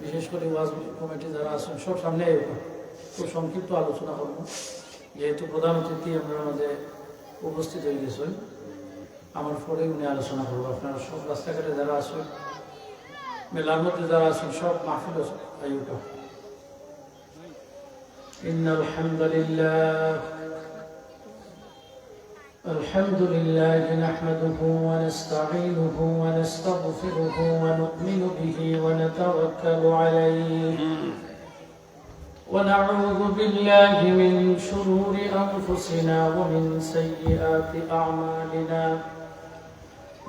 বিশেষ করে ওয়াজ কমিটি যারা আছেন সব সামনে খুব সংক্ষিপ্ত আলোচনা করব, যেহেতু প্রধান অতিথি আমরা মধ্যে উপস্থিত হয়ে গেছেন। আমার পরে উনি আলোচনা করবো। আপনারা সব রাস্তাঘাটে যারা আছেন, মেলার মধ্যে যারা আছেন, সব মাহফিল আয়োটা। ইন্নাল হামদুলিল্লাহ الحمد لله نحمده ونستعينه ونستغفره ونؤمن به ونتوكل عليه ونعوذ بالله من شرور أنفسنا ومن سيئات أعمالنا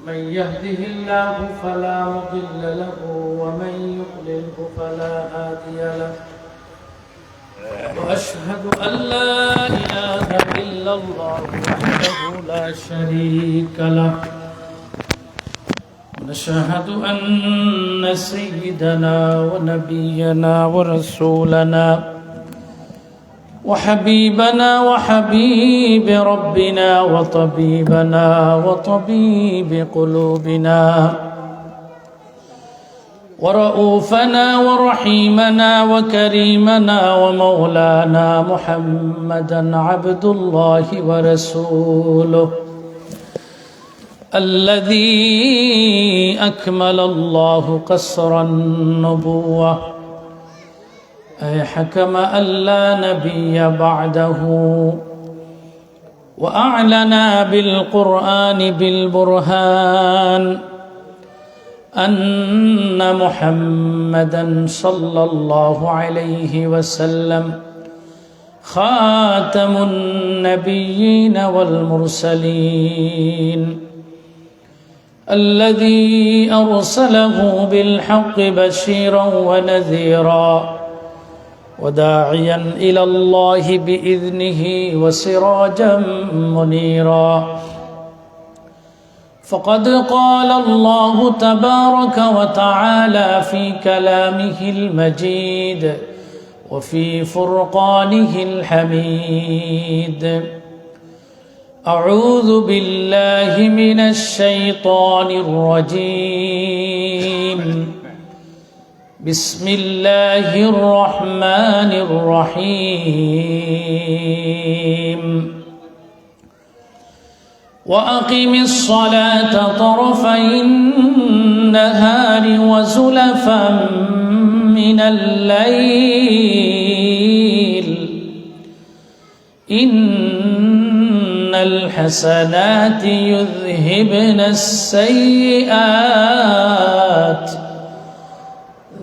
من يهده الله فلا مضل له ومن يضلله فلا هادي له وأشهد أن لا إله إلا الله وحده لا شريك له ونشهد أن سيدنا ونبينا ورسولنا وحبيبنا وحبيب ربنا وطبيبنا وطبيب قلوبنا ورؤوفنا ورحيمنا وكريمنا ومولانا محمدا عبد الله ورسوله الذي أكمل الله قصر النبوة أي حكم أن لا نبي بعده وأعلنا بالقرآن بالبرهان أن محمدا صلى الله عليه وسلم خاتم النبيين والمرسلين الذي أرسله بالحق بشيرا ونذيرا وداعيا إلى الله بإذنه وسراجا منيرا فقد قال الله تبارك وتعالى في كلامه المجيد وفي فرقانه الحميد أعوذ بالله من الشيطان الرجيم بسم الله الرحمن الرحيم وأقم الصلاة طرفي النهار وزلفا من الليل إن الحسنات يذهبن السيئات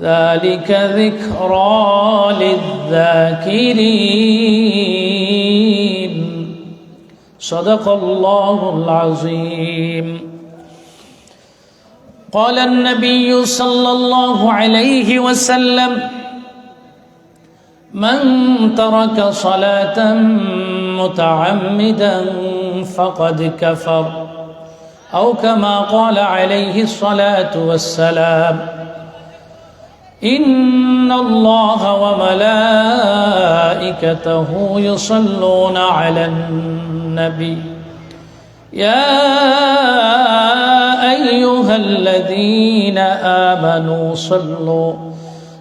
ذلك ذكرى للذاكرين صدق الله العظيم. قال النبي صلى الله عليه وسلم من ترك صلاة متعمدا فقد كفر أو كما قال عليه الصلاة والسلام إن الله وملائكته يصلون على النبي يا أيها الذين آمنوا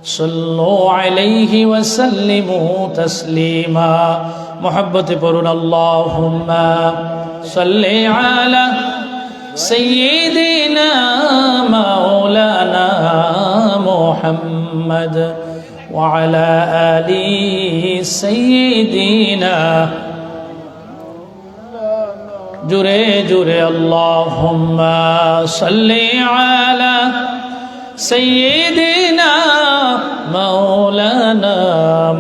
صلوا عليه وسلموا تسليما. محبت پرن اللهم صل على سيدنا مولانا محمد وعلى آل سيدنا جرے جرے اللهم صل على سيدنا مولانا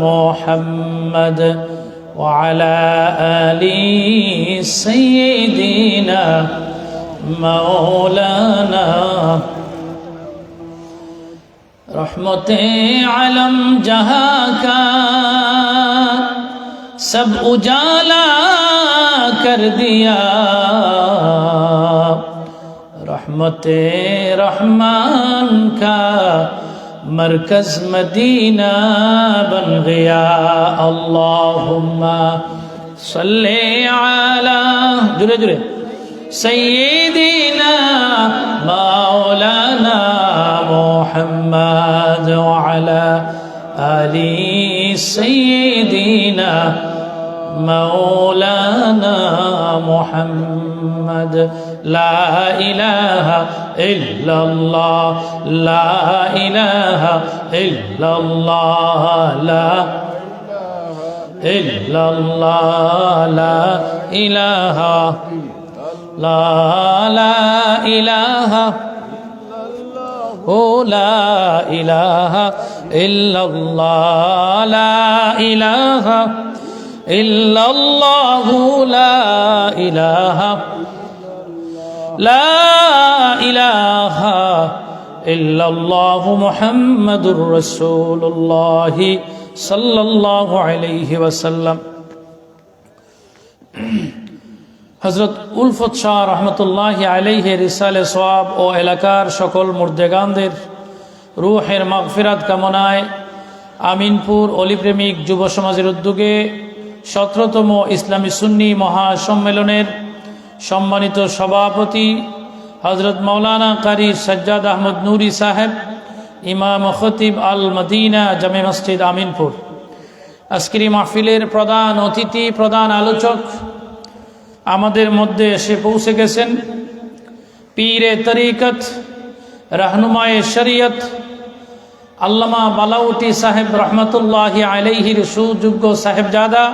محمد وعلى آل سيدنا مولانا. रहमत आलम जहाँ का सब उजाला कर दिया, रहमत रहमान का मरकज मदीना बन गया. अल्लाहुम्मा सल्ले अला जुरे जुरे سيدنا مولانا محمد وعلى آل سيدنا مولانا محمد لا إله إلا الله لا إله إلا الله لا إلا الله لا إله لا لا إله لا إله إلا الله لا إله إلا الله لا إله لا إله إلا الله محمد رسول الله صلى الله عليه وسلم হযরত উলফত শাহ রহমতুল্লাহি আলাইহি রিসালে সওয়াব ও এলাকার সকল মুর্দেগানদের রূহের মাগফিরাত কামনায় আমিনপুর অলিপ্রেমিক যুব সমাজের উদ্যোগে 17তম ইসলামী সুন্নি মহাসম্মেলনের সম্মানিত সভাপতি হযরত মাওলানা কারি সাজ্জাদ আহমদ নুরি সাহেব, ইমাম খতিব আল মদিনা জামে মসজিদ আমিনপুর, আজকের মাহফিলের প্রধান অতিথি, প্রধান আলোচক আমাদের মধ্যে এসে পৌঁছে গেছেন পীরে তরিকত, রাহনুমায়ে শরীয়ত আল্লামা বালাউটি সাহেব রহমতুল্লাহি আলাইহির সুযোগ্য সাহেবজাদা,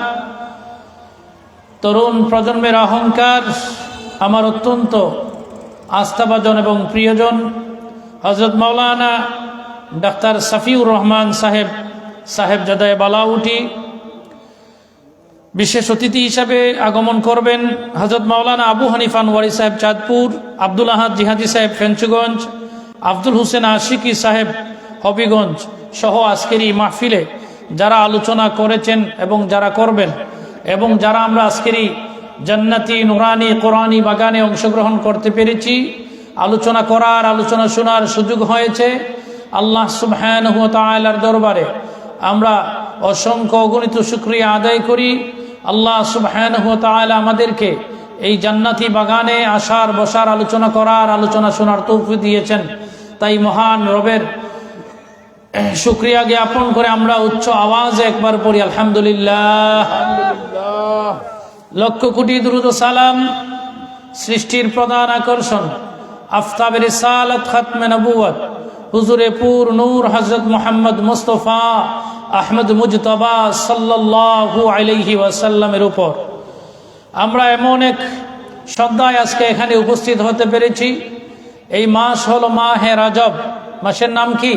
তরুণ প্রজন্মের অহংকার, আমার অত্যন্ত আস্থাভাজন এবং প্রিয়জন হযরত মাওলানা ডাক্তার সাফিউর রহমান সাহেব, সাহেবজাদায়ে বালাউটি। বিশেষ অতিথি হিসাবে আগমন করবেন হযরত মাওলানা আবু হানিফা আনওয়ারি সাহেব চাঁদপুর, আব্দুল আহাদ জিহাদি সাহেব ফেঞ্চুগঞ্জ, আব্দুল হোসেন আশিকি সাহেব হবিগঞ্জ সহ আজকের এই মাহফিলে যারা আলোচনা করেছেন এবং যারা করবেন এবং যারা আমরা আজকের এই জান্নাতি নুরানি কোরআনি বাগানে অংশগ্রহণ করতে পেরেছি, আলোচনা করার, আলোচনা শোনার সুযোগ হয়েছে, আল্লাহ সুবহানাহু ওয়া তাআলার দরবারে আমরা অসংখ্য অগণিত শুকরিয়া আদায় করি। আল্লাহ সুবহানাহু ওয়া তাআলা আমাদেরকে এই জান্নাতি বাগানে আসার, বসার, আলোচনা করার, আলোচনা শোনার তৌফিক দিয়েছেন। তাই মহান রবের শুকরিয়া জ্ঞাপন করে আমরা উচ্চ আওয়াজে একবার পড়ি আলহামদুলিল্লাহ। লক্ষ কোটি দুরূদ ও সালাম সৃষ্টির প্রধান আকর্ষণ, আফতাবে রিসালাত, খাতমে নবুয়ত, হুজুরে পুর নূর হযরত মুহাম্মদ মুস্তাফা আহমদ মুজতবা সাল্লাল্লাহু আলাইহি ওয়াসাল্লামের উপর আমরা এমন এক শ্রদ্ধায় আজকে এখানে উপস্থিত হতে পেরেছি। এই মাস হলো মাহে রজব। মাসের নাম কি?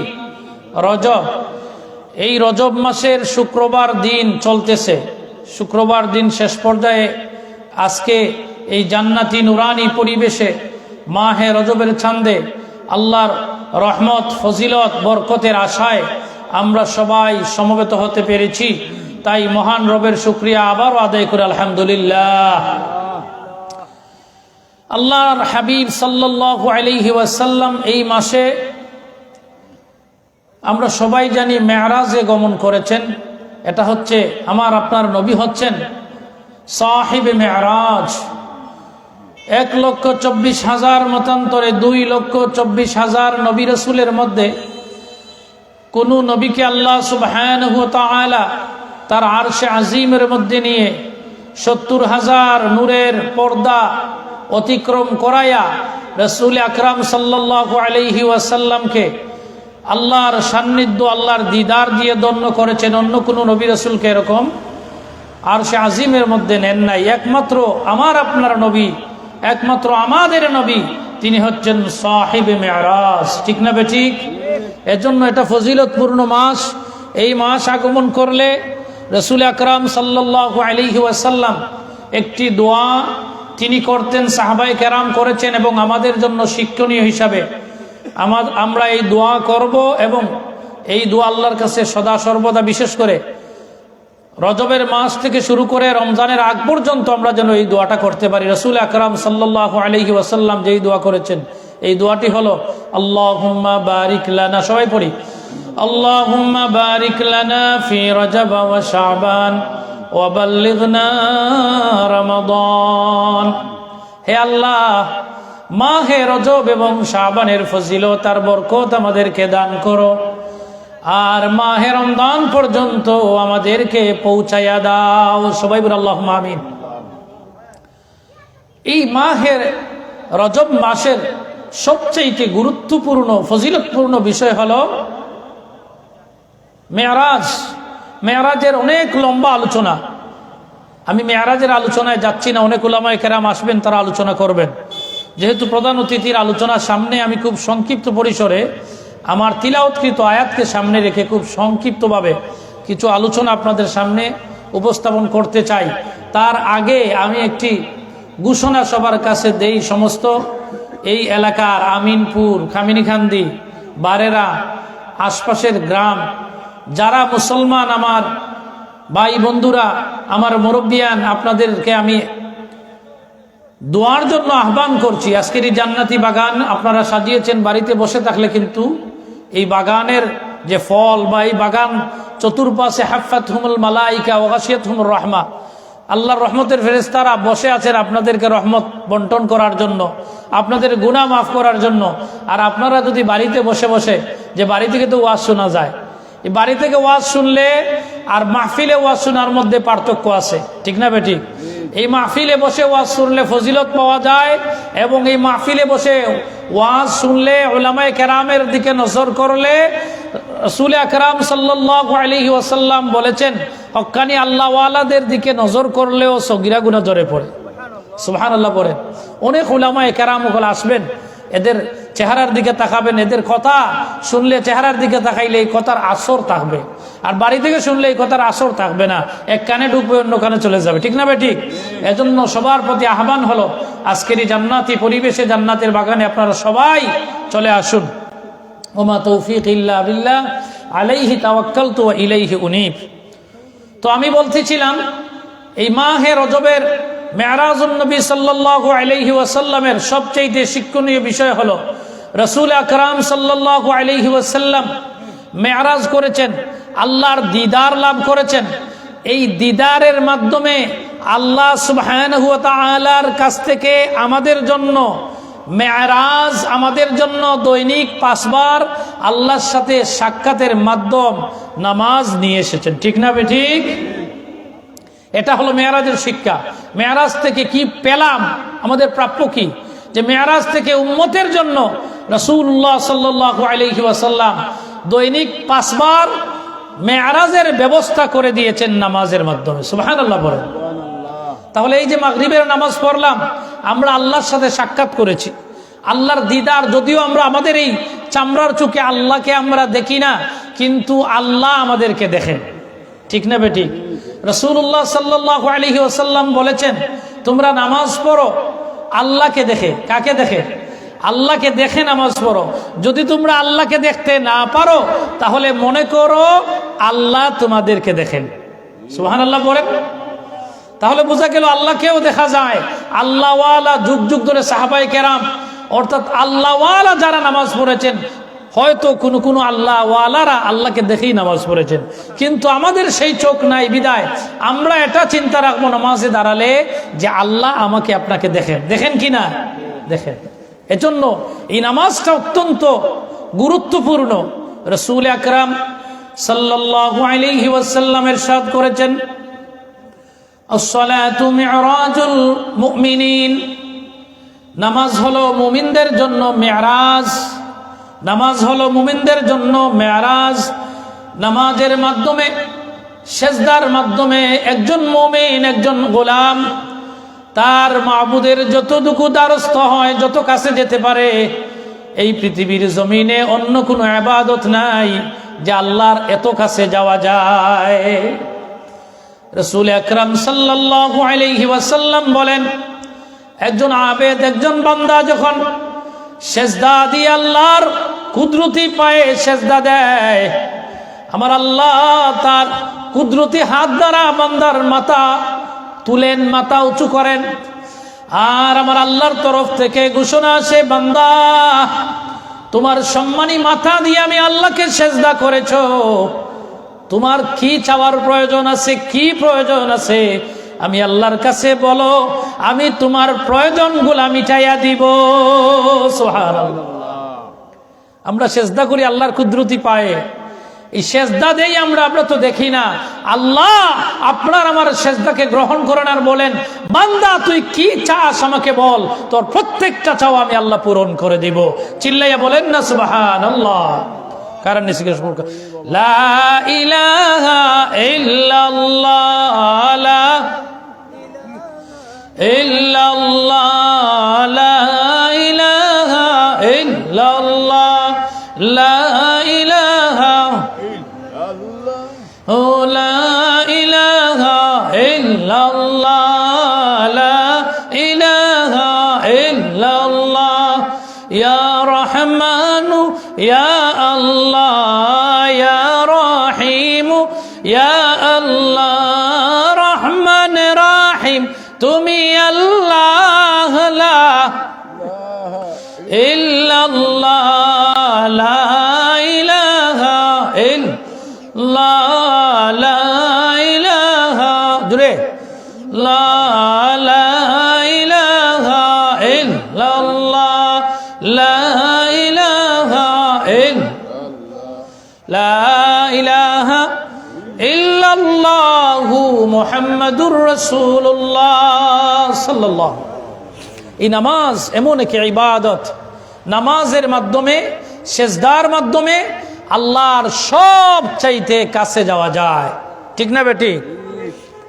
রজব। এই রজব মাসের শুক্রবার দিন চলতেছে, শুক্রবার দিন শেষ পর্যায়ে আজকে এই জান্নাতি নুরানি পরিবেশে মাহে রজবের চাঁদে আল্লাহর রহমত, ফজিলত, বরকতের আশায় আমরা সবাই সমবেত হতে পেরেছি। তাই মহান রবের শুকরিয়া আবারও আদায় করে আলহামদুলিল্লাহ। আল্লাহর হাবিব সাল্লাল্লাহু আলাইহি ওয়াসাল্লাম এই মাসে আমরা সবাই জানি মেরাজে গমন করেছেন। এটা হচ্ছে আমার আপনার নবী হচ্ছেন সাহিবে মেরাজ। 1,24,000 মতান্তরে 2,24,000 নবী রাসূলের মধ্যে কোন নবীকে আল্লাহ সুবহানাহু ওয়া তাআলা তার আরশে আজিমের মধ্যে নিয়ে 70,000 নূরের পর্দা অতিক্রম করায়া রাসূল আকরাম সাল্লাল্লাহু আলাইহি ওয়াসাল্লামকে আল্লাহর সান্নিধ্য, আল্লাহর দিদার দিয়ে ধন্য করেছেন। অন্য কোন নবী রাসূলকে এরকম আরশে আজিমের মধ্যে নেন নাই। একমাত্র আমার আপনার নবী, একমাত্র আমাদের নবী, তিনি হচ্ছেন সাহিবে মেরাজ। ঠিক না বেঠিক? এজন্য এটা ফজিলতপূর্ণ মাস। এই মাস আগমন করলে রাসূল আকরাম সাল্লাল্লাহু আলাইহি ওয়াসাল্লাম একটি দোয়া তিনি করতেন, সাহাবায়ে কেরাম করেছেন এবং আমাদের জন্য শিক্ষণীয় হিসাবে আমরা এই দোয়া করব এবং এই দোয়া আল্লাহর কাছে সদা সর্বদা, বিশেষ করে রজবের মাস থেকে শুরু করে রমজানের আগ পর্যন্ত আমরা যেন এই দোয়াটা করতে পারি। রাসূল আকরাম সাল্লাল্লাহু আলাইহি ওয়াসাল্লাম যেই দোয়া করেছেন, এই দোয়াটি হলো আল্লাহুম্মা বারিক লানা, সবাই পড়ি, আল্লাহুম্মা বারিক লানা ফি রজব ওয়া শাবান ওয়া বাল্লিগনা রমাদান। হে আল্লাহ, মাহে রজব এবং শাবানের ফজিলত আর বরকত আমাদেরকে দান করো, আর মাহে রমজান পর্যন্ত আমাদেরকে পৌঁছায়া দাও। সবাই বলে আল্লাহুম্মা আমিন। এই মাহের রজব মাসের সবচেয়ে গুরুত্বপূর্ণ ফজিলতপূর্ণ বিষয় হলো মেরাজ। মেরাজের অনেক লম্বা আলোচনা, আমি মেরাজের আলোচনায় যাচ্ছি না, অনেক উলামায়ে কেরাম আসবেন, তারা আলোচনা করবেন। যেহেতু প্রধান অতিথির আলোচনার সামনে আমি খুব সংক্ষিপ্ত পরিসরে আমার তিলাওয়াতকৃত আয়াতকে সামনে রেখে খুব সংক্ষিপ্তভাবে কিছু আলোচনা আপনাদের সামনে উপস্থাপন করতে চাই। তার আগে আমি একটি ঘোষণা সবার কাছে দেই। সমস্ত এই এলাকার আমিনপুর, খামিনীখান্দি, বারেরা, আশপাশের গ্রাম যারা মুসলমান আমার ভাই বন্ধুরা, আমার মুরব্বিয়ান, আপনাদেরকে আমি দোয়ার জন্য আহ্বান করছি। আজকের এই জান্নাতি বাগান আপনারা সাজিয়েছেন, বাড়িতে বসে থাকলে কিন্তু এই বাগানের যে ফল বা এই বাগান চতুর্পাশে হাফাতহুমুল মালাইকা ওয়া গাশিয়াতহুমুর রাহমা, আল্লাহর রহমতের ফেরেশতারা বসে আছেন আপনাদেরকে রহমত বন্টন করার জন্য, আপনাদের গুনাহ মাফ করার জন্য। আর আপনারা যদি বাড়িতে বসে বসে, যে বাড়ি থেকে তো ওয়াজ শোনা যায়, এই বাড়ি থেকে ওয়াজ শুনলে আর মাহফিলে ওয়াজ শোনার মধ্যে পার্থক্য আছে, ঠিক না বেঠিক? এই মাহফিলে বসে ওয়াজ শুনলে ফজিলত পাওয়া যায়, এবং এই মাহফিলে বসে ওয়াজ শুনলে উলামায়ে কেরামের দিকে নজর করলে রাসূল আকরাম সাল্লাল্লাহু আলাইহি ওয়াসাল্লাম বলেছেন, হক্কানি আল্লাহওয়ালাদের দিকে নজর করলেও সগীরা গুনাহ ধরে পড়ে। সুবহানাল্লাহ পড়েন। অনেক উলামায়ে কেরাম ওগুলো আসবেন, এদের চেহারার দিকে তাকাবেন, এদের কথা শুনলে চেহারার দিকে তাকাইলে এই কথার আসর থাকবে, আর বাড়ি থেকে শুনলে এই কথার আসর থাকবে না, এক কানে ঢুকবে অন্য কানে চলে যাবে, ঠিক না বেঠিক? এজন্য সবার প্রতি আহ্বান হলো, আজকের এই জান্নাতি পরিবেশে, জান্নাতের বাগানে আপনারা সবাই চলে আসুন। ওমা তৌফিক ইল্লা বিল্লাহ, আলাইহি তাওয়াক্কালতু ওয়া ইলাইহি উনীব। তো আমি বলতেছিলাম, এই মাহে রজবের মেরাজুন নবী সাল্লাল্লাহু আলাইহি ওয়াসাল্লামের সবচেয়ে শিক্ষণীয় বিষয় হলো রাসূল আকরাম সাল্লাল্লাহু আলাইহি ওয়াসাল্লাম মেরাজ করেছেন, আল্লাহর দিদার লাভ করেছেন। এই দিদারের মাধ্যমে আল্লাহ সুবহানাহু ওয়া তাআলার কাছ থেকে আমাদের জন্য মেরাজ, আমাদের জন্য দৈনিক 5 বার আল্লাহর সাথে সাক্ষাতের মাধ্যম নামাজ নিয়ে এসেছেন, ঠিক না বেঠিক? এটা হলো মেরাজের শিক্ষা। মেরাজ থেকে কি পেলাম, আমাদের প্রাপ্য কি? যে মেরাজ থেকে উম্মতের জন্য রাসূলুল্লাহ সাল্লাল্লাহু আলাইহি ওয়াসাল্লাম দৈনিক 5 বার মেরাজের ব্যবস্থা করে দিয়েছেন নামাজের মাধ্যমে। সুবহানাল্লাহ বলেন। তাহলে এই যে মাগরিবের নামাজ পড়লাম, আমরা আল্লাহর সাথে সাক্ষাৎ করেছি, আল্লাহর দিদার। যদিও আমরা আমাদের এই চামড়ার চোখে আল্লাহকে আমরা দেখি না, কিন্তু আল্লাহ আমাদেরকে দেখেন, ঠিক না বেঠিক? রাসূলুল্লাহ সাল্লাল্লাহু আলাইহি ওয়াসাল্লাম বলেছেন, তোমরা নামাজ পড়ো আল্লাহকে দেখে। কাকে দেখে? আল্লাহকে দেখে নামাজ পড়ো। যদি তোমরা আল্লাহকে দেখতে না পারো, তাহলে মনে করো আল্লাহ তোমাদেরকে দেখেন। সুবহানাল্লাহ বলেন। তাহলে বোঝা গেল আল্লাহকেও দেখা যায়। আল্লাহওয়ালা যুগ যুগ ধরে সাহাবায়ে কেরাম, অর্থাৎ আল্লাহওয়ালা যারা নামাজ পড়েছেন, হয়তো কোনো আল্লাহওয়ালারা আল্লাহকে দেখেই নামাজ পড়েছেন, কিন্তু আমাদের সেই চোখ নাই বিদায় আমরা এটা চিন্তা রাখবো নামাজে দাঁড়ালে যে আল্লাহ আমাকে আপনাকে দেখেন। দেখেন কি না? দেখেন। এজন্য এই নামাজটা অত্যন্ত গুরুত্বপূর্ণ। রাসূল আকরাম সাল্লাল্লাহু আলাইহি ওয়াসাল্লাম ইরশাদ করেছেন, আস-সালাতু মি'রাজুল মুমিনিন, নামাজ হলো মুমিনদের জন্য মেরাজ। নামাজ হলো মুমিনদের জন্য মেরাজ। নামাজের মাধ্যমে, সেজদার মাধ্যমে একজন মুমিন, একজন গোলাম তার মাবুদের যতটুকু দ্বারস্থ হয়, যত কাছে যেতে পারে, এই পৃথিবীর জমিনে অন্য কোনো ইবাদত নাই যে আল্লাহর এত কাছে যাওয়া যায়। রাসূল আকরাম সাল্লাল্লাহু আলাইহি ওয়াসাল্লাম বলেন, একজন আবেদ, একজন বান্দা যখন সেজদা দিয়ে আল্লাহর কুদরতি পায়ে সেজদা দেয়, আমার আল্লাহ তার কুদরতি হাত দ্বারা বান্দার মাথা তুলেন, মাথা উঁচু করেন, আর আমার আল্লাহর তরফ থেকে ঘোষণা আসে, বান্দা তোমার সম্মানী মাথা দিয়ে আমি আল্লাহকে সেজদা করেছো, তোমার কি চাওয়ার প্রয়োজন আছে, কি প্রয়োজন আছে আমি আল্লাহর কাছে বলো, আমি তোমার প্রয়োজনগুলো মিটাইয়া দিব। সুবহানাল্লাহ। আমরা সেজদা করি আল্লাহর কুদরতি পায়ে, এই সেজদা দেই আমরা তো দেখি না। আল্লাহ আপনার আমার সেজদাকে গ্রহণ করেন আর বলেন, বান্দা তুই কি চাস আমাকে বল, তোর প্রত্যেকটা চাওয়া আমি আল্লাহ পূরণ করে দিব। চিল্লাইয়া বলেন না সুবহানাল্লাহ। কারণ লা ইলাহা ইল্লাল্লাহ, লা ইল্লাল্লাহ, লা ইলাহা ইল্লাল্লাহ, লা ইলাহা ও লা ইলাহা ইল্লাল্লাহ, লা ইলাহা ইল্লাল্লাহ। ইয়া রহমানু ইয়া আল্লাহ, ইয়া রহিমু ইয়া আল্লাহ, রহমান রাহিম তুমি আল্লাহ, লা ইল্লাল্লাহ, লা ইলাহা ইল্লাল্লাহ, লা ইলাহা জুড়ে লা ইলাহা ইল্লাল্লাহ, লা ইলাহা লা ইলাহা ইল্লাল্লাহু মুহাম্মাদুর রাসূলুল্লাহ সাল্লাল্লাহু। এই নামাজ এমন এক ইবাদত, নামাজের মাধ্যমে, সেজদার মাধ্যমে আল্লাহর সব চাইতে কাছে যাওয়া যায়। ঠিক না বেটি?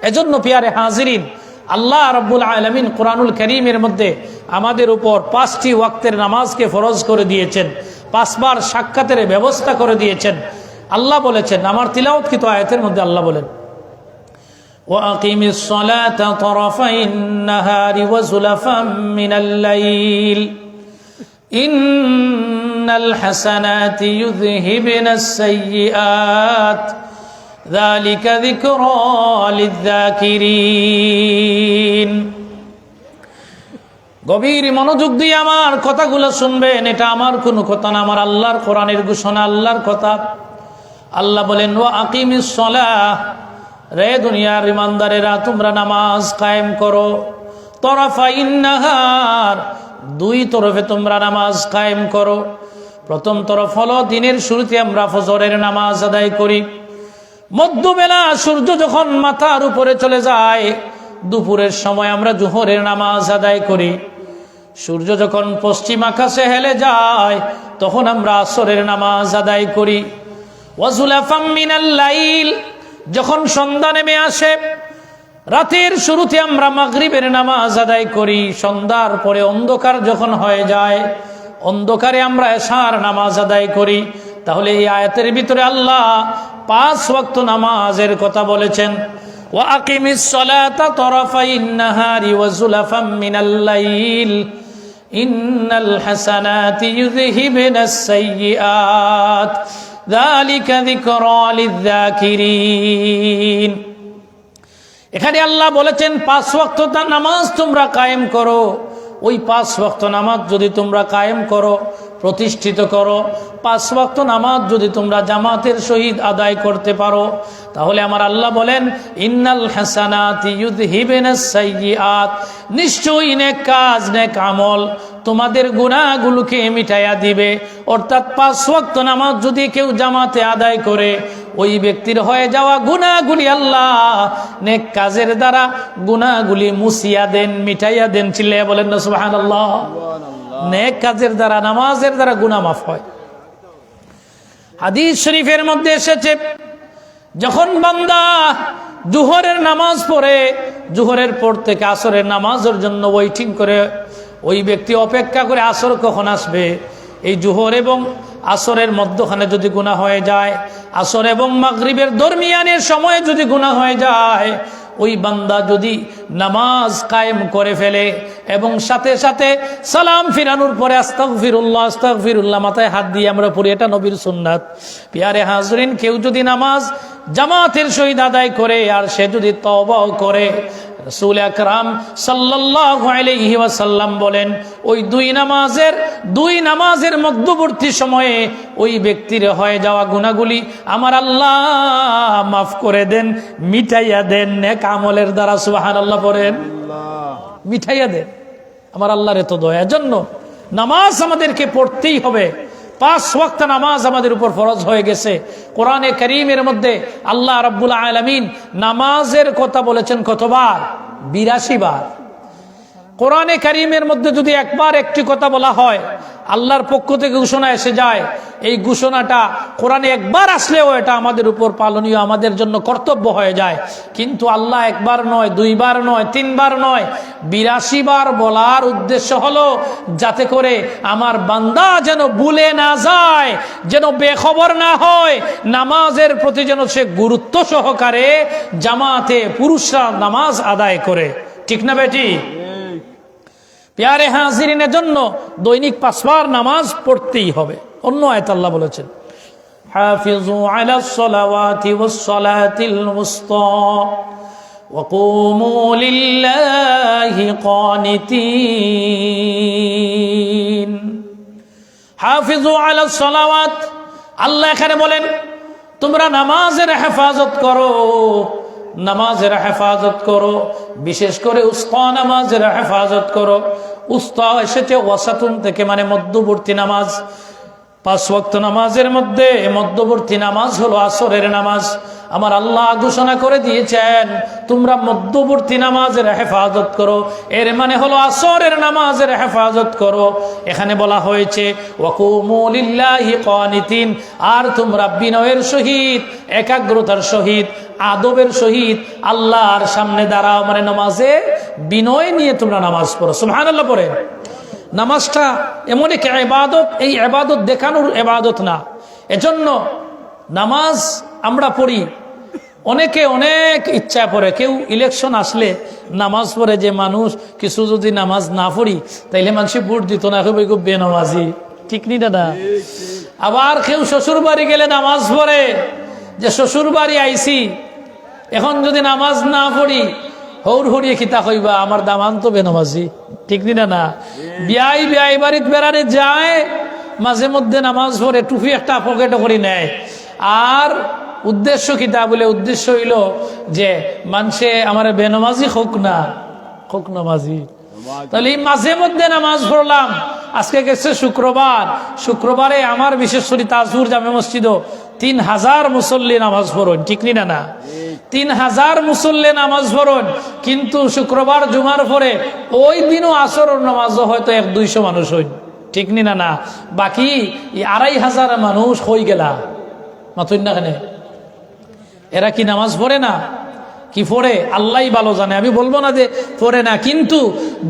এজন্য পিয়ারে হাজিরিন, আল্লাহ রাব্বুল আলামিন কোরআনুল কারীমের মধ্যে আমাদের উপর 5টি ওয়াক্তের নামাজকে ফরজ করে দিয়েছেন, 5 বার সাক্ষাতের ব্যবস্থা করে দিয়েছেন। আল্লাহ বলেছেন, আমার তিলাওয়াতকৃত আয়াতের মধ্যে আল্লাহ বলেন, وَأَقِمِ الصَّلَاةَ طَرَفَيِ النَّهَارِ وَزُلَفًا مِّنَ اللَّيْلِ إِنَّ الْحَسَنَاتِ يُذْهِبْنَ السَّيِّئَاتِ ذَلِكَ ذِكْرَى لِلذَّاكِرِينَ। গভীর মনোযোগ দিয়ে আমার কথাগুলো শুনবেন। এটা আমার কোনো কথা না, আমার আল্লাহর কোরআনের ঘোষণা, আল্লাহর কথা। আল্লাহ বলেন, ওয়া আকিমিস সালাহ, রে দুনিয়ার ইমানদারেরা তোমরা নামাজ কায়েম করো। তরফাইন নাহার, 2 তরফে তোমরা নামাজ কায়েম করো। প্রথম তরফ হলো দিনের শুরুতে আমরা ফজরের নামাজ আদায় করি। মধ্যবেলা সূর্য যখন মাথার উপরে চলে যায়, দুপুরের সময় আমরা জোহরের নামাজ আদায় করি। সূর্য যখন পশ্চিম আকাশে হেলে যায়, তখন আমরা আসরের নামাজ আদায় করি। ওয়াজুলাফাম মিনাল লাইল, যখন সন্ধ্যা নেমে আসে, রাতের শুরুতে আমরা মাগরিবের নামাজ আদায় করি। সন্ধ্যার পরে অন্ধকার যখন হয়ে যায়, অন্ধকারে আমরা এশার নামাজ আদায় করি। তাহলে এই আয়াতের ভিতরে আল্লাহ 5 ওয়াক্ত নামাজের কথা বলেছেন। ওয়া আকিমিস সালাতা তরফাইন নাহারি ওয়া যুলাফাম মিনাল লাইল ইন্নাল হাসানাতি ইউযহিবনাস সাইয়্যাত যালিকা যিকরা লিয-যাকিরিন। এখানে আল্লাহ বলেছেন 5 ওয়াক্ত নামাজ তোমরা কায়েম করো। ওই 5 ওয়াক্ত নামাজ যদি তোমরা কায়েম করো, প্রতিষ্ঠিত করো, 5 ওয়াক্ত নামাজ যদি তোমরা জামাতের সহিত আদায় করতে পারো, তাহলে আমার আল্লাহ বলেন, ইন্নাল হাসানাতি ইউযহিবনাস সাইয়্যাত, নিশ্চয়ই নেক কাজ, নেক আমল তোমাদের গুনাহগুলোকে মিটাইয়া দিবে। অর্থাৎ 5 ওয়াক্ত নামাজ যদি কেউ জামাতে আদায় করে, ওই ব্যক্তির হয়ে যাওয়া গুনাহগুলি আল্লাহ নেক কাজের দ্বারা গুনাহগুলি মুছিয়া দেন, মিটাইয়া দেন। চিল্লাইয়া বলেন না সুবহানাল্লাহ। নেক কাজের দ্বারা, নামাজের দ্বারা গুনাহ মাফ হয়। হাদিস শরীফের মধ্যে এসেছে, যখন বান্দা জোহরের নামাজ পড়ে, জোহরের পর থেকে আসরের নামাজের জন্য ওয়েটিং করে, ওই ব্যক্তি অপেক্ষা করে আসর কখন আসবে। এই জোহর এবং আসরের মধ্যখানে যদি গুনাহ হয়ে যায়, আসর এবং মাগরিবের দরমিয়ানের সময়ে যদি গুনাহ হয়ে যায়, ওই বান্দা যদি নামাজ কায়েম করে ফেলে এবং সাথে সাথে সালাম ফিরানোর পরে আস্তাগফিরুল্লাহ আস্তাগফিরুল্লাহ মাথায় হাত দিয়ে আমরা পড়ি, এটা নবীর সুন্নাত। পিয়ারে হাজরিন, কেউ যদি নামাজ জামাতের সহিত আদায় করে আর সে যদি তওবাও করে, রাসূল আকরাম সাল্লাল্লাহু আলাইহি ওয়াসাল্লাম বলেন, ওই দুই নামাজের মধ্যবর্তী সময়ে ওই ব্যক্তির হয়ে যাওয়া গুনাহগুলি আমার আল্লাহ মাফ করে দেন, মিটাইয়া দেন নেক আমলের দ্বারা। সুবহানাল্লাহ পড়েন, মিটাইয়া দেন। আমার আল্লাহর এত দয়া। এজন্য নামাজ আমাদেরকে পড়তেই হবে। 5 ওয়াক্ত নামাজ আমাদের উপর ফরজ হয়ে গেছে। কোরআনে কারীমের মধ্যে আল্লাহ রাব্বুল আলামিন নামাজের কথা বলেছেন কতবার? 82 বার। কোরআনে কারীমের মধ্যে যদি একবার একটি কথা বলা হয়, আল্লাহর পক্ষ থেকে ঘোষণা এসে যায়, এই ঘোষণাটা কোরআনে একবার আসলেও এটা আমাদের উপর পালনীয়, আমাদের জন্য কর্তব্য হয়ে যায়। কিন্তু আল্লাহ একবার নয়, 2 বার নয়, 3 বার নয়, 82 বার বলার উদ্দেশ্য হলো যাতে করে আমার বান্দা যেন ভুলে না যায়, যেন বেখবর না হয়, নামাজের প্রতি যেন সে গুরুত্ব সহকারে জামাতে পুরুষরা নামাজ আদায় করে। ঠিক না বেটি? প্যারে হাজিরিনের জন্য দৈনিক 5 বার নামাজ পড়তেই হবে। অন্য আয়াত আল্লাহ বলেছেন, হাফিজু আলাস সালাওয়াতি ওয়াস সালাতিল উসতা ওয়া কুমু লিল্লাহি কানিতিন। হাফিজু আলাস সালাওয়াত, আল্লাহ এখানে বলেন তোমরা নামাজের হেফাজত করো, নামাজের হেফাজত করো, বিশেষ করে উস্তা নামাজের হেফাজত করো। উস্তা এসেছে ওয়াসাতুন থেকে, মানে মধ্যবর্তী নামাজ। 5 ওয়াক্ত নামাজের মধ্যে মধ্যবর্তী নামাজ হলো আসরের নামাজ। আমার আল্লাহ ঘোষণা করে দিয়েছেন তোমরা মধ্যবর্তী নামাজের হেফাজত করো, এর মানে হলো আসরের নামাজের হেফাজত করো। এখানে বলা হয়েছে ওয়াকুমু লিল্লাহি কানিতিন, আর তোমরা বিনয়ের সহিত, একাগ্রতার সহিত, আদবের সহিত আল্লাহর সামনে দাঁড়াও, মানে নামাজে বিনয় নিয়ে তোমরা নামাজ পড়ো। সুবহানাল্লাহ পড়ে। নামাজটা এমন এক ইবাদত, এই ইবাদত দেখানোর ইবাদত না। এজন্য নামাজ আমরা পড়ি, অনেকে অনেক ইচ্ছা পড়ে। কেউ ইলেকশন আসলে নামাজ পড়ে যে মানুষ, কিছু যদি নামাজ না পড়ি তাইলে মানুষ ভোট দিত না, খুব বেনামাজি। ঠিক নি দাদা? আবার কেউ শ্বশুর বাড়ি গেলে নামাজ পড়ে যে শ্বশুর বাড়ি আইসি, এখন যদি নামাজ না পড়ি হৌর হরিয়ে খিতা কইবা আমার দামান তো বেনামাজি। ঠিক নি না? বিয়াই বাড়িতে বেড়ারে যায়, মাঝে মধ্যে নামাজ পড়ে, টুপি একটা পকেটে করে নেয়। আর উদ্দেশ্য খিতা বলে, উদ্দেশ্য হইল যে মানুষে আমার বেনামাজি হোক না, হোক নামাজি। তাহলে এই মাঝে মধ্যে নামাজ পড়লাম। আজকে গেছে শুক্রবার, শুক্রবারে আমার বিশেষ করে তাজপুর জামে মসজিদ 3000 মুসল্লি নামাজ পড়েন। ঠিক নি না? 3000 মুসল্লি নামাজ পড়েন, কিন্তু শুক্রবার জুমার পরে ওই দিনও আসর নামাজও হয়তো 100-200 মানুষ হইন। ঠিক নি না? বাকি 2500 মানুষ হয়ে গেলা মাতুন না কেন? এরা কি নামাজ পড়ে না? কি পড়ে আল্লাহই ভালো জানে, আমি বলবো না যে পড়ে না। কিন্তু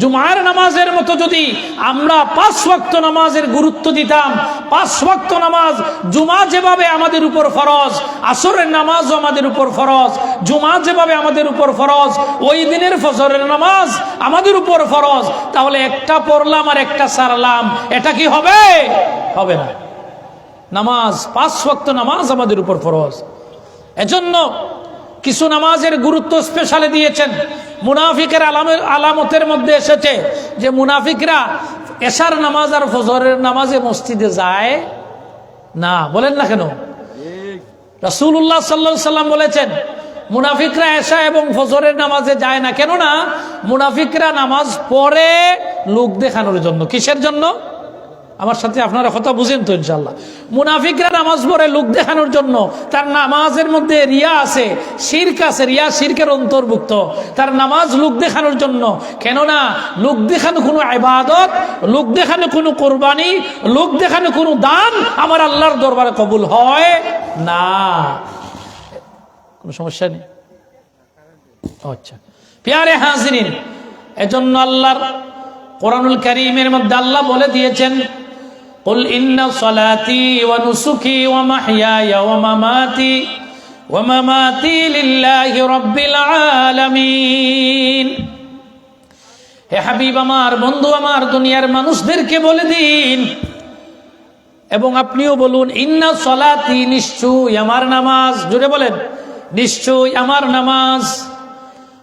জুমার নামাজের মতো যদি আমরা 5 ওয়াক্ত নামাজের গুরুত্ব দিতাম, 5 ওয়াক্ত নামাজ, জুমা যেভাবে আমাদের উপর ফরজ, আসরের নামাজও আমাদের উপর ফরজ, জুমা যেভাবে আমাদের উপর ফরজ, ওই দিনের ফজরের নামাজ আমাদের উপর ফরজ, তাহলে একটা পড়লাম আর একটা সারলাম, এটা কি হবে? হবে না। নামাজ 5 ওয়াক্ত নামাজ আমাদের উপর ফরজ। এজন্য কিছু নামাজের গুরুত্ব স্পেশালি দিয়েছেন। মুনাফিকের আলামতের মধ্যে এসেছে যে মুনাফিকরা এশার নামাজ আর ফজরের নামাজে মসজিদে যায় না। বলেন না কেন? রাসূলুল্লাহ সাল্লাল্লাহু আলাইহি ওয়াসাল্লাম বলেছেন মুনাফিকরা এশা এবং ফজরের নামাজে যায় না। কেন না? মুনাফিকরা নামাজ পড়ে লোক দেখানোর জন্য। কিসের জন্য? আমার সাথে আপনারা কথা বুঝেন তো ইনশাআল্লাহ। মুনাফিকরা নামাজ পড়ে লোক দেখানোর জন্য। তার নামাজের মধ্যে রিয়া আছে, শিরক আছে, রিয়া শিরকের অন্তর্ভুক্ত। তার নামাজ লোক দেখানোর জন্য। কেননা লোক দেখানো কোনো ইবাদত, লোক দেখানো কোনো কুরবানি, লোক দেখানো কোনো দান আমার আল্লাহর দরবারে কবুল হয় না। কোনো সমস্যা নেই? আচ্ছা প্যারে হাজিরিন, এজন্য আল্লাহর কোরআনুল কারীমের মধ্যে আল্লাহ বলে দিয়েছেন, কুল ইন্না সলাতি ওয়া নুসুকি ওয়া মাহইয়ায়া ওয়া মামাতি লিল্লাহি রাব্বিল আলামিন। হে হাবিব আমার, বন্ধু আমার, দুনিয়ার মানুষদেরকে বলে দিন এবং আপনিও বলুন, ইন্না সলাতি, নিশ্চয়ই আমার নামাজ, জোরে বলেন, নিশ্চয়ই আমার নামাজ,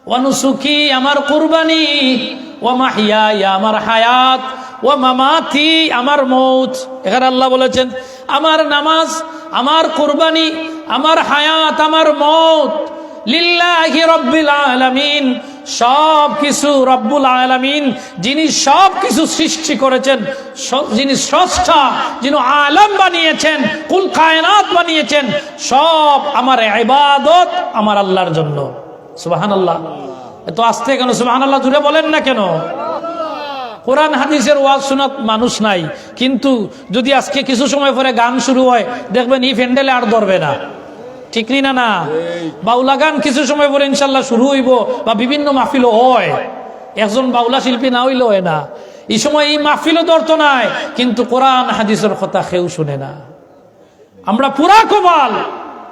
ওয়া নুসুকি আমার কুরবানি, ওয়া মাহইয়ায়া আমার হায়াত, ওয়া মামাতি আমার মৌত। এখানে আল্লাহ বলেছেন আমার নামাজ, আমার কুরবানি, আমার হায়াত, আমার মৌত লিল্লাহি রাব্বিল আলামিন, সব কিছু রব্বুল আলামিন যিনি সব কিছু সৃষ্টি করেছেন, যিনি স্রষ্টা, যিনি আলম বানিয়েছেন, কুল কায়নাত বানিয়েছেন, সব আমার ইবাদত আমার আল্লাহর জন্য। সুবহানাল্লাহ। এত আস্তে কেন সুবহানাল্লাহ জুড়ে বলেন না কেন? কোরআন হাদিসের ওয়াজ শোনাত মানুষ নাই, কিন্তু যদি আজকে কিছু সময় পরে গান শুরু হয় দেখবেন এই প্যান্ডেলে আর ধরবে না, ঠিক না? না, বাউলা গান কিছু সময় পরে ইনশাল্লাহ শুরু হইব, বা বিভিন্ন মাহফিলও হয়, একজন বাউলা শিল্পী না হইলে হয় না। এই সময় এই মাহফিলও ধরতো নাই, কিন্তু কোরআন হাদিসের কথা কেউ শুনে না। আমরা পুরা কপাল,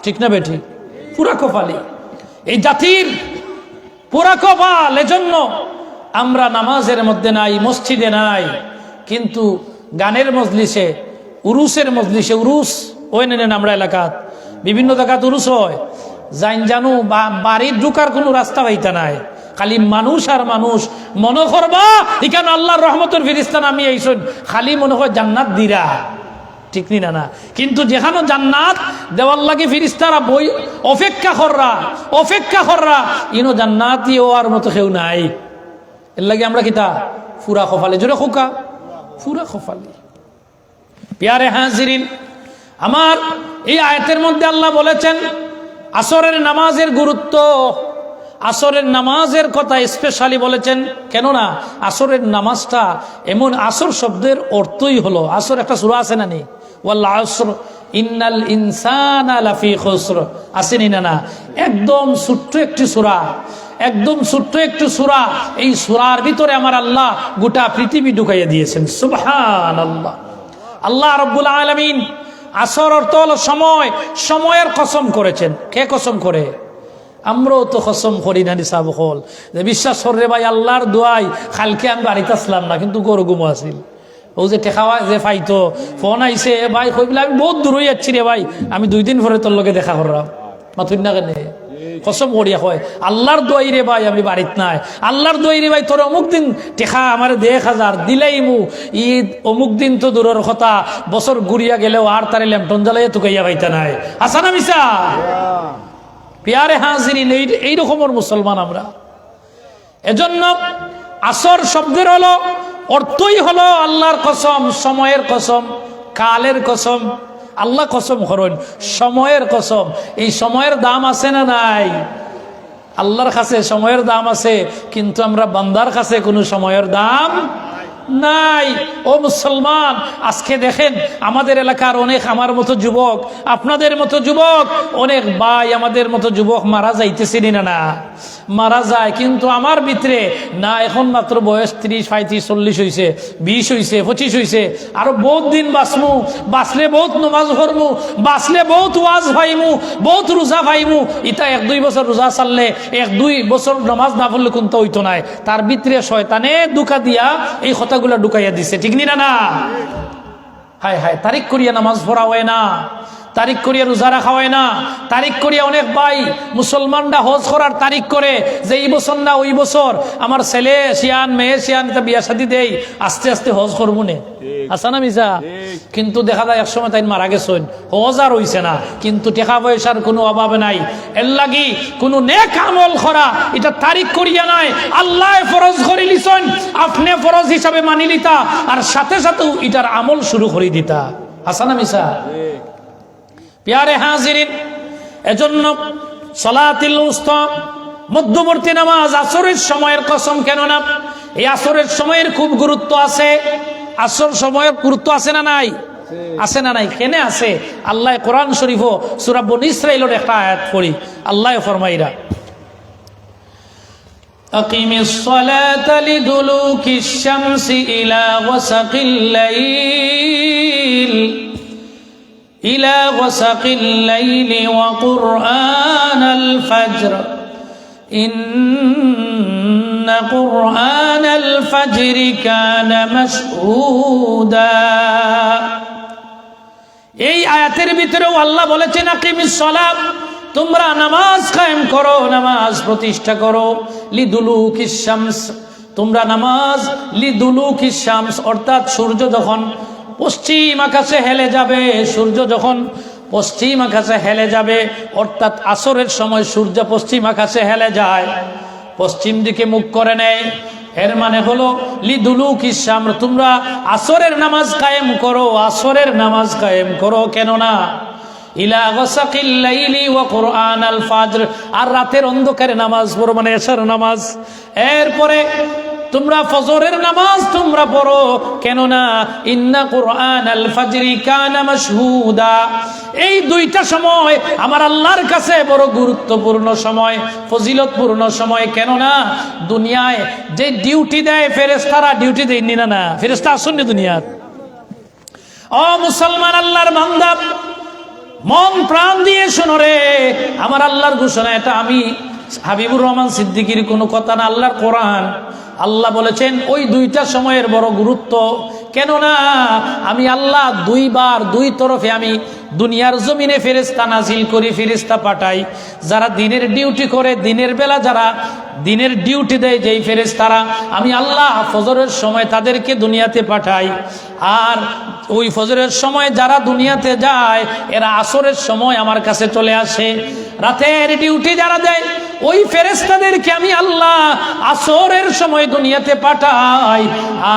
ঠিক না বেটি? পুরা কপালি এই জাতির, পুরা কপাল। এজন্য আমরা নামাজের মধ্যে নাই, মসজিদে নাই, কিন্তু গানের মজলিসে, উরুসের মজলিসে, উরুস ওই নেন আমরা এলাকাত বিভিন্ন জায়গাত উরুস হয়, জাইন জানু বাড়ির ঢুকার কোনো রাস্তা পাইতা নাই, খালি মানুষ আর মানুষ। মনে করবা এখানে আল্লাহর রহমতের ফিরিস্তা নামিয়ে আইসুন, খালি মনে হয় জান্নাত দিরা, ঠিক না? না, কিন্তু যেখানে জান্নাত দেওয়ার লাগে ফিরিস্তারা বই অপেক্ষা কররা ইনো জান্নাতি হওয়ার মতো কেউ নাই। এর লাগে আমরা কিতা ফুরা খফালে, জোরে খোকা, ফুরা খফালে। প্যারে হাজিরিন আমার, এই আয়াতের মধ্যে আল্লাহ বলেছেন আসরের নামাজের গুরুত্ব, আসরের নামাজের কথা স্পেশালি বলেছেন। কেননা আসরের নামাজটা এমন, আসর শব্দের অর্থই হলো, আসর একটা সূরা আছে না নি, ওয়াল আসর ইন্নাল ইনসানা লাফি খুসর, আসেনি না? একদম ছোট্ট একটি সূরা, একদম ছোট্ট একটু সূরা। এই সূরার ভিতরে আমার আল্লাহ গোটা পৃথিবী ঢুকাইয়া দিয়েছেন। সুবহানাল্লাহ। আল্লাহ রাব্বুল আলামিন আসর অর্থ হলো সময়, সময়ের কসম করেছেন। কে কসম করে? আমরাও তো কসম করি না নিসাব হল যে বিশ্বাস করে ভাই আল্লাহর দোয়াই কালকে আমি বাড়িতে আসলাম না, কিন্তু গরু গুমো আসিল। ও যে টেকাওয়া যে পাইতো, ফোন আইসে ভাই কইবিল আমি বহুত দূর হয়ে যাচ্ছি রে ভাই, আমি 2 দিন পরে তোর লগে দেখা করলাম, মাথুর না কেন কসম করিয়া হয় আল্লাহর দোয়াই রে ভাই আমি বাড়িত নাই, আল্লাহর দোয়াই রে ভাই তোর অমুক দিন টেকা আমার 1000 দিলাই মু, ঈদ অমুক দিন তো দূরের কথা, বছর ঘুরিয়া গেলেও আর তারে ল্যাম্পটন জ্বালাইয়া তুকাইয়া পাইতা নাই। আসা না মিশা? প্যারে হাজিরিন এই রকমের মুসলমান আমরা। এজন্য আসর শব্দের হলো অর্থই হলো আল্লাহর কসম, সময়ের কসম, কালের কসম। আল্লাহ কসম করেন সময়ের কসম। এই সময়ের দাম আছে না নাই? আল্লাহর কাছে সময়ের দাম আছে, কিন্তু আমরা বান্দার কাছে কোনো সময়ের দাম নাই। ও মুসলমান, আজকে দেখেন আমাদের এলাকার অনেক আমার মতো যুবক, আপনাদের মতো যুবক, অনেক ভাই আমাদের মতো যুবক মারা যাইতেছেন না? মারা যায়, কিন্তু আমার ভিতরে না, এখন মাত্র বয়স 30, 35, 40 হয়েছে, 20 হয়েছে, 25 হয়েছে, আরো বহুত দিন বাঁচমু, বাঁচলে বহুত নমাজ পড়মু, বাঁচলে বহুত ওয়াজ ভাইমু, বহুত রোজা ভাইমু। ইটা 1-2 বছর রোজা চাললে, 1-2 বছর নমাজ না পড়লে কোনটা হইতো নাই। তার ভিতরে শয়তানে দুকা দিয়া এই কথাগুলা ঢুকাইয়া দিছে, ঠিক না? না, হায় হায়, তারিখ করিয়া নামাজ পড়া হয় না, তারিখ করিয়া রোজা রাখা হয় না, তারিখ করিয়া অনেক ভাই মুসলমানরা হজ করার তারিখ করে যে এই বছর না ওই বছর আমার ছেলে শিয়ান, মেয়ে শিয়ান, এটা বিয়া শাদী দেই, আস্তে আস্তে হজ করবো নে। আসা না মিশা? কিন্তু দেখা যায় একসময় তাই মারা গেছেন, হজ আর হইছে না, কিন্তু টাকা পয়সার কোনো অভাব নাই। এর লাগি কোনো নেক আমল করা এটা তারিখ করিয়া নাই, আল্লাহ ফরজ করে লিছেন, আপনি ফরজ হিসাবে মানি লিতা, আর সাথে সাথে এটার আমল শুরু করে দিতা। আসা না মিশা? প্যারে হাজিরিন, এজন্য সলাতুল উস্তা মধ্যবর্তী নামাজ আসরের সময়ের কসম। কেন না? এই আসরের সময়ের খুব গুরুত্ব আছে। আসর সময়ের গুরুত্ব আছে না নাই? আছে না নাই? কেন আছে? আল্লাহ কোরআন শরীফ সূরা বনী ইসরাঈলের একটা আয়াত পড়ি, আল্লাহ ফরমাইরা আকিমিস সালাতা লিদুলুকিশ শামসি ইলা ওয়াসাকিল লাইল إلى غسق الليل وقرآن الفجر إن قرآن الفجر كان مشهودا। এই আয়াতের ভিতরেও আল্লাহ বলেছেন আকিমিস সালাত, তোমরা নামাজ কায়েম করো, নামাজ প্রতিষ্ঠা করো। লিদুলুকিশ শামস, তোমরা নামাজ লিদুলুকিশ শামস অর্থাৎ সূর্য যখন পশ্চিম আকাশে হেলে যাবে, সূর্য যখন পশ্চিম আকাশে হেলে যাবে, অর্থাৎ আসরের সময় সূর্য পশ্চিম আকাশে হেলে যায়, পশ্চিম দিকে মুখ করে নেয়। এর মানে হলো লিদুলুকিশ শামস, তোমরা আসরের নামাজ কায়েম করো, আসরের নামাজ কায়েম করো। কেননা ইলা গাসাকিল লাইলি ওয়া কুরআনাল ফাজর, আর রাতের অন্ধকারে নামাজ পড়ো মানে এশার নামাজ। এরপরে তোমরা ফজরের নামাজ তোমরা পড়ো, কেননা ইন্না কুরআনাল ফাজরি কানা মাশহুদা, এই দুইটা সময় আমার আল্লাহর কাছে বড় গুরুত্বপূর্ণ সময়, ফজিলতপূর্ণ সময়। কেননা দুনিয়ায় যে ডিউটি দেয় ফেরেশতারা, ডিউটি দেয়নি না, ফেরেশতা আসেননি দুনিয়ার। ও মুসলমান আল্লাহর বান্দা, মন প্রাণ দিয়ে শোনো রে, আমার আল্লাহর ঘোষণা, এটা আমি হাবিবুর রহমান সিদ্দিকীর কোনো কথা না, আল্লাহর কোরআন। আল্লাহ বলেছেন ওই দুইটা সময়ের বড় গুরুত্ব। কেননা আমি আল্লাহ দুইবার দুই তরফে আমি দুনিয়ার জমিনে ফেরেশতা নাজিল করি, ফেরেশতা পাঠাই। যারা দিনের ডিউটি করে, দিনের বেলা যারা দিনের ডিউটি দেয় যেই ফেরেশতারা, আমি আল্লাহ ফজরের সময় তাদেরকে দুনিয়াতে পাঠাই। আর ওই ফজরের সময় যারা দুনিয়াতে যায় এরা আসরের সময় আমার কাছে চলে আসে। রাতের ডিউটি যারা দেয় ওই ফেরেশতাদেরকে আমি আল্লাহ আসরের সময় দুনিয়াতে পাঠাই।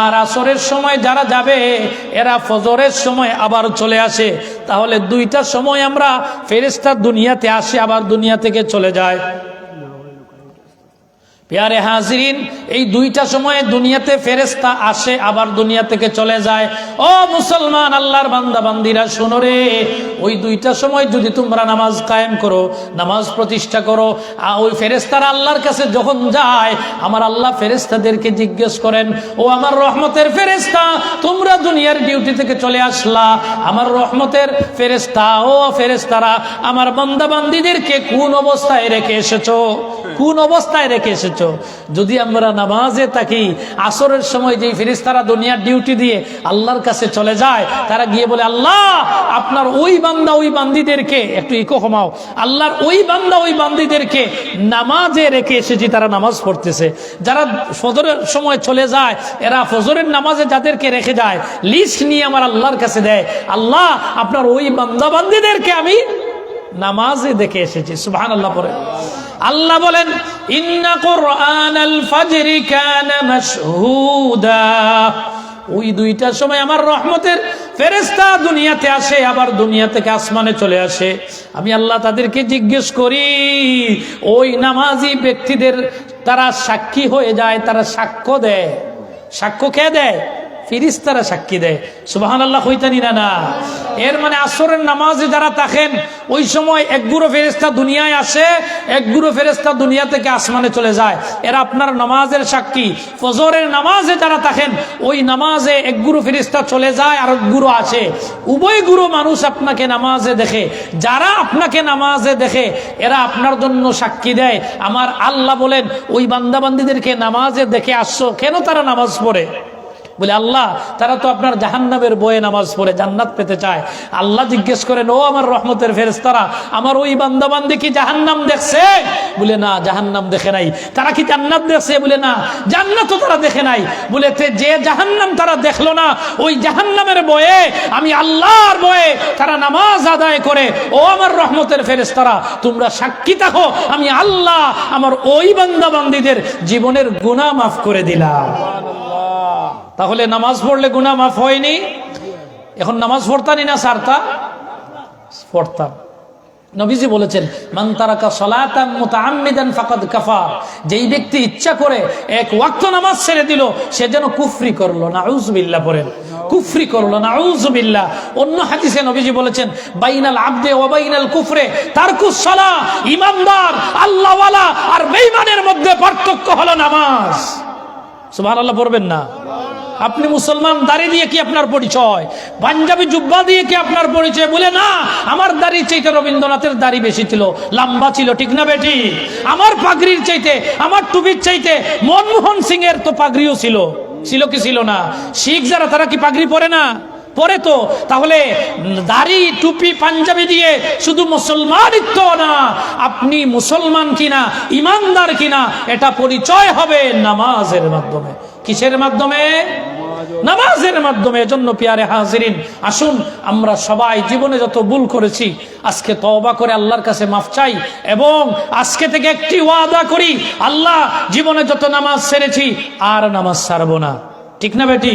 আর আসরের সময় যারা যাবে এরা ফজরের সময় আবার চলে আসে। তাহলে দুইটা সময় আমরা ফেরেশতা দুনিয়াতে আসে, আবার দুনিয়া থেকে চলে যায়। প্যারে হাজিরিন, এই দুইটা সময়ে দুনিয়াতে ফেরেশতা আসে, আবার দুনিয়া থেকে চলে যায়। ও মুসলমান আল্লাহর বান্দা বান্দিরা শোনো রে, ওই দুইটা সময় যদি তোমরা নামাজ কায়েম করো, নামাজ প্রতিষ্ঠা করো, ওই ফেরেশতারা আল্লাহর কাছে যখন যায়, আমার আল্লাহ ফেরেশতাদেরকে জিজ্ঞেস করেন, ও আমার রহমতের ফেরেশতা, তোমরা দুনিয়ার ডিউটি থেকে চলে আসলা, আমার রহমতের ফেরেশতা, ও ফেরেশতারা আমার বান্দা বান্দিদেরকে কোন অবস্থায় রেখে এসেছো, কোন অবস্থায় রেখে এসেছো? যদি আমরা নামাজে থাকি, আসরের সময় যেই ফেরেশতারা দুনিয়ার ডিউটি দিয়ে আল্লাহর কাছে চলে যায়, তারা গিয়ে বলে, আল্লাহ আপনার ওই বান্দা ওই বান্দিদেরকে, একটু ইকো কমাও, আল্লাহর ওই বান্দা ওই বান্দিদেরকে নামাজে রেখে এসেছি, তারা নামাজ পড়তেছে। যারা ফজরের সময় চলে যায়, এরা ফজরের নামাজে যাদেরকে রেখে যায়, লিস্ট নিয়ে আমার আল্লাহর কাছে দেয়, আল্লাহ আপনার ওই বান্দা বান্দিদেরকে আমি নামাজে দেখে এসেছি। সুবহানাল্লাহ পড়ে। আল্লাহ বলেন, ইন্না কুরআনাল ফাজরি কানা মাশহুদা, ওই দুইটা সময় আমার রহমতের ফেরেশতা দুনিয়াতে আসে, আবার দুনিয়া থেকে আসমানে চলে আসে। আমি আল্লাহ তাদেরকে জিজ্ঞেস করি, ওই নামাজি ব্যক্তিদের তারা সাক্ষী হয়ে যায়, তারা সাক্ষ্য দেয়। সাক্ষ্য কে দেয়? ফেরেশতারা সাক্ষী দেয়। সুবহানাল্লাহ কইতানি না? এর মানে আসরের নামাজে যারা থাকেন ওই সময় একগুরো ফেরেশতা দুনিয়ায় আসে, একগুরো ফেরেশতা দুনিয়া থেকে আসমানে চলে যায়, এরা আপনার নামাজের সাক্ষী। ফজরের নামাজে যারা থাকেন ওই নামাজে একগুরো ফেরেশতা চলে যায় আর একগুরো আসে, উভয় গুরু মানুষ আপনাকে নামাজে দেখে। যারা আপনাকে নামাজে দেখে এরা আপনার জন্য সাক্ষী দেয়। আমার আল্লাহ বলেন, ওই বান্দাবান্দিদেরকে নামাজে দেখে আসছো, কেন তারা নামাজ পড়ে? বলে আল্লাহ তারা তো আপনার জাহান্নামের বয়ে নামাজ পড়ে জান্নাত পেতে চায়। আল্লাহ জিজ্ঞেস করেন, ও আমার রহমতের ফেরেশতারা, আমার ওই বান্দা বান্দি কি জাহান্নাম দেখছে? বলে না, জাহান্নাম দেখে নাই। তারা কি জান্নাত দেখছে? বলে না, জান্নাতও তারা দেখে নাই। বলে যে জাহান্নাম তারা দেখলো না, ওই জাহান্নামের বয়ে আমি আল্লাহর বয়ে তারা নামাজ আদায় করে। ও আমার রহমতের ফেরেশতারা, তোমরা সাক্ষী থাকো, আমি আল্লাহ আমার ওই বান্দা বান্দিদের জীবনের গুনাহ মাফ করে দিলাম। তাহলে নামাজ পড়লে গুনাহ মাফ হয়নি? এখন নামাজ পড়তানি না সারতা? পড়তাম। নবীজি বলেছেন, মান তারাকা সালাতান মুতাআম্মিদান ফাকাদ কাফার, যেই ব্যক্তি ইচ্ছা করে এক ওয়াক্ত নামাজ ছেড়ে দিল, সে যেন কুফরি করলো। নাউযুবিল্লাহ পড়েন, কুফরি করলো, নাউযুবিল্লাহ। অন্য হাদিসে নবীজি বলেছেন, বাইনাল আবদে ওয়া বাইনাল কুফরে তারকুস সালাহ, ইমানদার আল্লাহওয়ালা আর বেঈমানের মধ্যে পার্থক্য হলো নামাজ। সুবহানাল্লাহ পড়বেন না? আপনি মুসলমান, দাড়ি দিয়ে কি আপনার পরিচয়? পাঞ্জাবি জুব্বা দিয়ে কি আপনার পরিচয়? বলে না, আমার দাড়ি চাইতে রবীন্দ্রনাথের দাড়ি বেশি ছিল, লম্বা ছিল, ঠিক না বেটি? আমার পাগড়ির চাইতে, আমার টুপির চাইতে মনমোহন সিং এর তো পাগড়িও ছিল। ছিল কি ছিল না? শিখ যারা তারা কি পাগড়ি পরে না? পরে তো তাহলে দাড়ি টুপি পাঞ্জাবি দিয়ে শুধু মুসলমানিত্ব না, আপনি মুসলমান কিনা, ইমানদার কিনা, এটা পরিচয় হবে নামাজের মাধ্যমে। কিসের মাধ্যমে? নামাজের মাধ্যমে। এজন্য পিয়ারে হাজিরিন, আসুন আমরা সবাই জীবনে যত ভুল করেছি আজকে তওবা করে আল্লাহর কাছে মাফ চাই, এবং আজকে থেকে একটি ওয়াদা করি, আল্লাহ জীবনে যত নামাজ ছেড়েছি আর নামাজ ছাড়বো না। ঠিক না বেটি?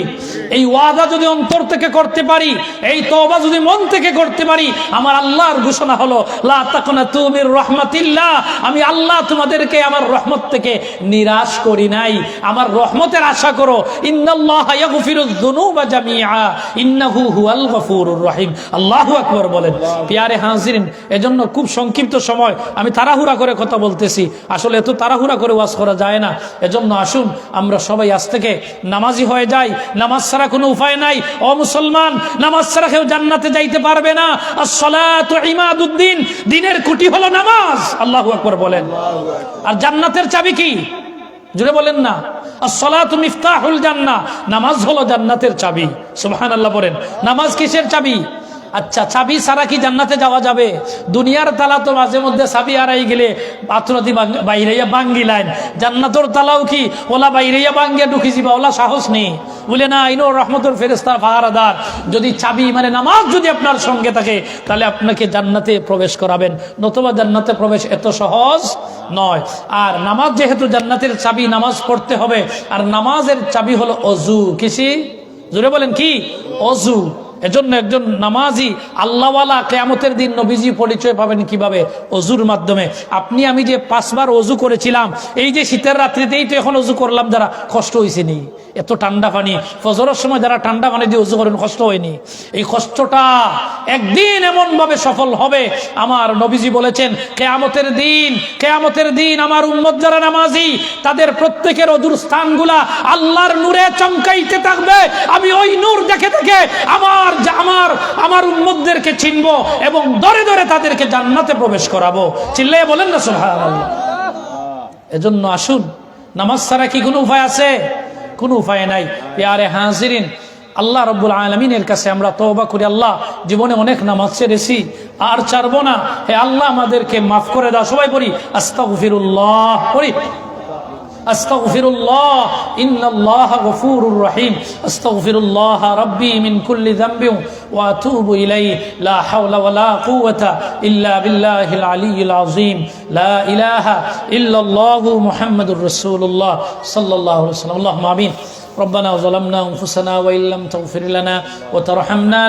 এই ওয়াদা যদি অন্তর থেকে করতে পারি, এই তওবা যদি মন থেকে করতে পারি, আমার আল্লাহর ঘোষণা হলো লা তাকনাতু মির রাহমাতিল্লাহ, আমি আল্লাহ তোমাদেরকে আমার রহমত থেকে নিরাশ করি নাই, আমার রহমতের আশা করো। ইন্নাল্লাহা ইয়াগফিরুয যুনুবা জামিআ ইন্নাহু হুয়াল গফুরুর রহিম। আল্লাহু আকবার বলেন। প্রিয় হাজিরিন, এজন্য খুব সংক্ষিপ্ত সময়, আমি তাড়াহুড়া করে কথা বলতেছি, আসলে এত তাড়াহুড়া করে ওয়াজ করা যায় না। এজন্য আসুন আমরা সবাই আজ থেকে নামাজি হয়ে যাই। নামাজ ছাড়া কোনো উপায় নাই। ও মুসলমান, নামাজ ছাড়া কেউ জান্নাতে যাইতে পারবে না। আস-সালাতু ইমাদুদ্দিন, দ্বীনের খুঁটি হলো নামাজ। আল্লাহু আকবার বলেন। আর জান্নাতের চাবি কি? জুড়ে বলেন না। আস-সালাতু মিফতাহুল জান্নাহ, নামাজ হলো জান্নাতের চাবি। সুবহানাল্লাহ বলেন। নামাজ কিসের চাবি? আচ্ছা, চাবি ছাড়া কি জান্নাতে যাওয়া যাবে? দুনিয়ার তালা তো মাঝে মধ্যে চাবি হারাই গেলে পাথরতি বাইরেইয়া বাঙ্গি লাইন, জান্নাতর তালাও কি ওলা বাইরেইয়া বাঙ্গিয়া ঢুকি যাবা, ওলা সাহস নেই বলে না, ইনো রহমতুল ফেরেশতা পাহারাদার। যদি চাবি মানে নামাজ যদি আপনার সঙ্গে থাকে, তাহলে আপনাকে জান্নাতে প্রবেশ করাবেন, নতুবা জান্নাতে প্রবেশ এত সহজ নয়। আর নামাজ যেহেতু জান্নাতের চাবি, নামাজ পড়তে হবে। আর নামাজের চাবি হলো অজু। কিসি? জোরে বলেন কি? অজু। এজন্য একজন নামাজি আল্লাহওয়ালা কিয়ামতের দিন নবীজি পরিচয় পাবেন কিভাবে? অজুর মাধ্যমে। আপনি আমি যে 5 বার অজু করেছিলাম, এই যে শীতের রাত্রিতেই তো এখন অজু করলাম, যারা কষ্ট হয়েছে নি? এত ঠান্ডা পানি, ফজরের সময় যারা ঠান্ডা পানি দিয়ে অজু করেন, কষ্ট হয়নি? এই কষ্টটা একদিন এমন ভাবে সফল হবে, আমার নবীজি বলেছেন কিয়ামতের দিন আমার উম্মত যারা নামাজি, তাদের প্রত্যেকের অজুর স্থানগুলা আল্লাহর নূরে চমকাইতে থাকবে। আমি ওই নূর দেখে দেখে আমার উম্মতদেরকে চিনবো এবং দরে দরে তাদেরকে জান্নাতে প্রবেশ করাবো। চিল্লাইয়া বলেন না সুবহানাল্লাহ। এজন্য আসুন, নামাজ ছাড়া কি কোনো উপায় আছে? কোনো উপায় নাই। প্রিয় হাজিরিন, আল্লাহ রাব্বুল আলামিনের কাছে আমরা তওবা করি, আল্লাহ জীবনে অনেক নামাজ ছেড়েছি, আর ছাড়বো না। হে আল্লাহ, আমাদেরকে মাফ করে দাও। সবাই পড়ি আস্তাগফিরুল্লাহ, পড়ি আস্তাগফিরুল্লাহ, ইন্নাল্লাহা গফুরুর রহিম, আস্তাগফিরুল্লাহ রাব্বি মিন কুল্লি যামবিন ওয়া আতুবু ইলাইহি, লা হাওলা ওয়ালা কুওয়াতা ইল্লা বিল্লাহিল আলিয়্যিল আযীম, লা ইলাহা ইল্লাল্লাহু মুহাম্মাদুর রাসূলুল্লাহ সাল্লাল্লাহু আলাইহি ওয়াসাল্লাম। আল্লাহুম্মা আমিন। ربنا ظلمنا أنفسنا وإن لم تغفر لنا وترحمنا